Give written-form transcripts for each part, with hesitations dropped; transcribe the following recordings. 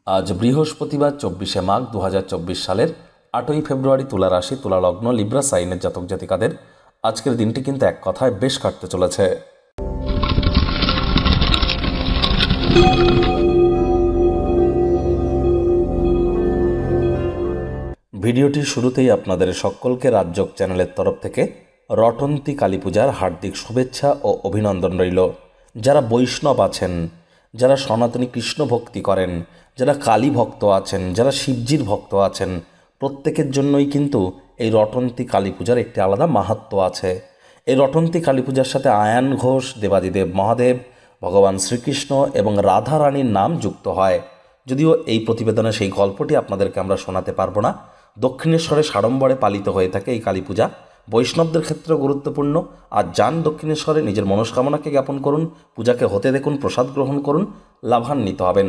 আজ বৃহস্পতিবার 24শে মাঘ 2024 সালের 8ই ফেব্রুয়ারি তুলা রাশি তুলা লগ্ন লিব্রা সাইনের জাতক জাতিকাদের আজকের দিনটি কিন্তু এক কথায় বেশ কাটতে চলেছে। ভিডিওটির শুরুতেই আপনাদের সকলকে রাজযোগ চ্যানেলের তরফ থেকে রটন্তী কালী পূজার হার্দিক শুভেচ্ছা ও অভিনন্দন রইল। যারা বৈষ্ণব আছেন, যারা সনাতনী কৃষ্ণ ভক্তি করেন, যারা কালী ভক্ত আছেন, যারা শিবজির ভক্ত আছেন, প্রত্যেকের জন্যই কিন্তু এই রটন্তী কালী পূজার একটি আলাদা মাহাত্ম্য আছে। এই রটন্তী কালী পূজার সাথে আয়ান ঘোষ, দেবাদিদেব মহাদেব, ভগবান শ্রীকৃষ্ণ এবং রাধা রানীর নাম যুক্ত হয়। যদিও এই প্রতিবেদনে সেই গল্পটি আপনাদেরকে আমরা শোনাতে পারবো না। দক্ষিণেশ্বরে সাড়ম্বরে পালিত হয়ে থাকে এই কালী পূজা, বৈষ্ণবদের ক্ষেত্রে গুরুত্বপূর্ণ। আর যান দক্ষিণেশ্বরে, নিজের মনস্কামনাকে জ্ঞাপন করুন, পূজাকে হতে দেখুন, প্রসাদ গ্রহণ করুন, লাভান্বিত হবেন।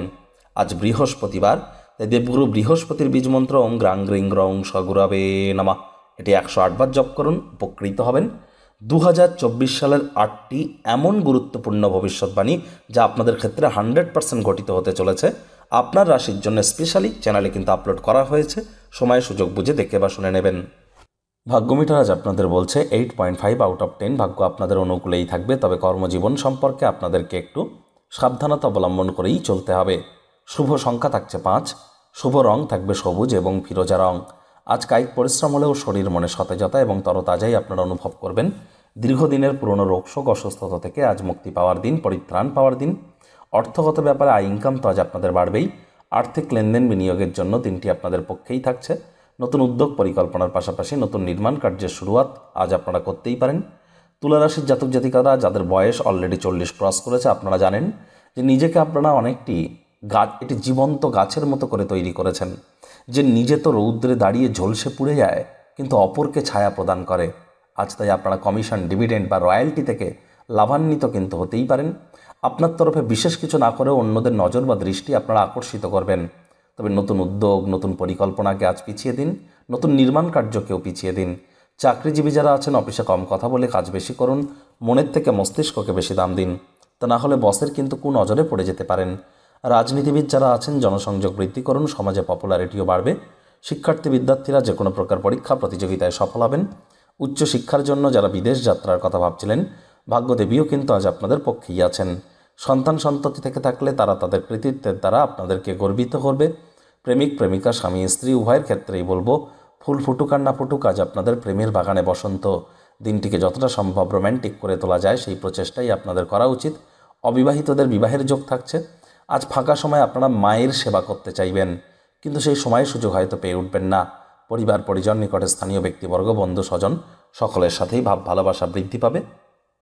আজ বৃহস্পতিবার, তাই দেবগুরু বৃহস্পতির বীজমন্ত্র ওম গ্রাং গ্রিং গ্রং সগুরাবে নামা, এটি 108 বার জপ করুন, উপকৃত হবেন। 2024 সালের 8টি এমন গুরুত্বপূর্ণ ভবিষ্যৎবাণী যা আপনাদের ক্ষেত্রে 100% ঘটিত হতে চলেছে। আপনার রাশির জন্য স্পেশালি চ্যানেলে কিন্তু আপলোড করা হয়েছে, সময় সুযোগ বুঝে দেখে বা শুনে নেবেন। ভাগ্যমিটার আজ আপনাদের বলছে 8.5 আউট অফ 10। ভাগ্য আপনাদের অনুকূলেই থাকবে, তবে কর্মজীবন সম্পর্কে আপনাদেরকে একটু সাবধানতা অবলম্বন করেই চলতে হবে। শুভ সংখ্যা থাকছে 5, শুভ রং থাকবে সবুজ এবং ফিরোজা রং। আজ কায়িক পরিশ্রম হলেও শরীর মনে সতেজতা এবং তরতাজাই আপনারা অনুভব করবেন। দীর্ঘদিনের পুরনো রোগশোক অসুস্থতা থেকে আজ মুক্তি পাওয়ার দিন, পরিত্রাণ পাওয়ার দিন। অর্থগত ব্যাপারে আয় ইনকাম তো আজ আপনাদের বাড়বেই। আর্থিক লেনদেন বিনিয়োগের জন্য দিনটি আপনাদের পক্ষেই থাকছে। নতুন উদ্যোগ পরিকল্পনার পাশাপাশি নতুন নির্মাণ কার্যের শুরুয়াত আজ আপনারা করতেই পারেন। তুলা রাশির জাতক জাতিকারা যাদের বয়স অলরেডি 40 ক্রস করেছে, আপনারা জানেন যে নিজেকে আপনারা অনেকটি এটি জীবন্ত গাছের মতো করে তৈরি করেছেন, যে নিজে তো রৌদ্রে দাঁড়িয়ে ঝলসে পুড়ে যায় কিন্তু অপরকে ছায়া প্রদান করে। আজ তাই আপনারা কমিশন, ডিভিডেন্ড বা রয়্যালটি থেকে লাভান্বিত কিন্তু হতেই পারেন। আপনার তরফে বিশেষ কিছু না করেও অন্যদের নজর বা দৃষ্টি আপনারা আকর্ষিত করবেন। তবে নতুন উদ্যোগ, নতুন পরিকল্পনাকে আজ পিছিয়ে দিন, নতুন নির্মাণ কার্যকেও পিছিয়ে দিন। চাকরিজীবী যারা আছেন, অফিসে কম কথা বলে কাজ বেশি করুন, মনের থেকে মস্তিষ্ককে বেশি দাম দিন, তা না হলে বসের কিন্তু কুনজরে পড়ে যেতে পারেন। রাজনীতিবিদ যারা আছেন, জনসংযোগ বৃদ্ধি করুন, সমাজে পপুলারিটিও বাড়বে। শিক্ষার্থী বিদ্যার্থীরা যে কোনো প্রকার পরীক্ষা প্রতিযোগিতায় সফল হবেন। উচ্চশিক্ষার জন্য যারা বিদেশ যাত্রার কথা ভাবছিলেন, ভাগ্যদেবীও কিন্তু আজ আপনাদের পক্ষেই আছেন। সন্তান সন্ততি থেকে থাকলে তারা তাদের কৃতিত্বের দ্বারা আপনাদেরকে গর্বিত করবে। প্রেমিক প্রেমিকা, স্বামী স্ত্রী উভয়ের ক্ষেত্রেই বলবো, ফুল ফুটুক আর না ফুটুক, আজ আপনাদের প্রেমের বাগানে বসন্ত। দিনটিকে যতটা সম্ভব রোম্যান্টিক করে তোলা যায় সেই প্রচেষ্টাই আপনাদের করা উচিত। অবিবাহিতদের বিবাহের যোগ থাকছে। আজ ফাঁকা সময় আপনারা মায়ের সেবা করতে চাইবেন, কিন্তু সেই সময় সুযোগ হয়তো পেয়ে উঠবেন না। পরিবার পরিজন, নিকটে স্থানীয় ব্যক্তিবর্গ, বন্ধু স্বজন সকলের সাথেই ভাব ভালোবাসা বৃদ্ধি পাবে।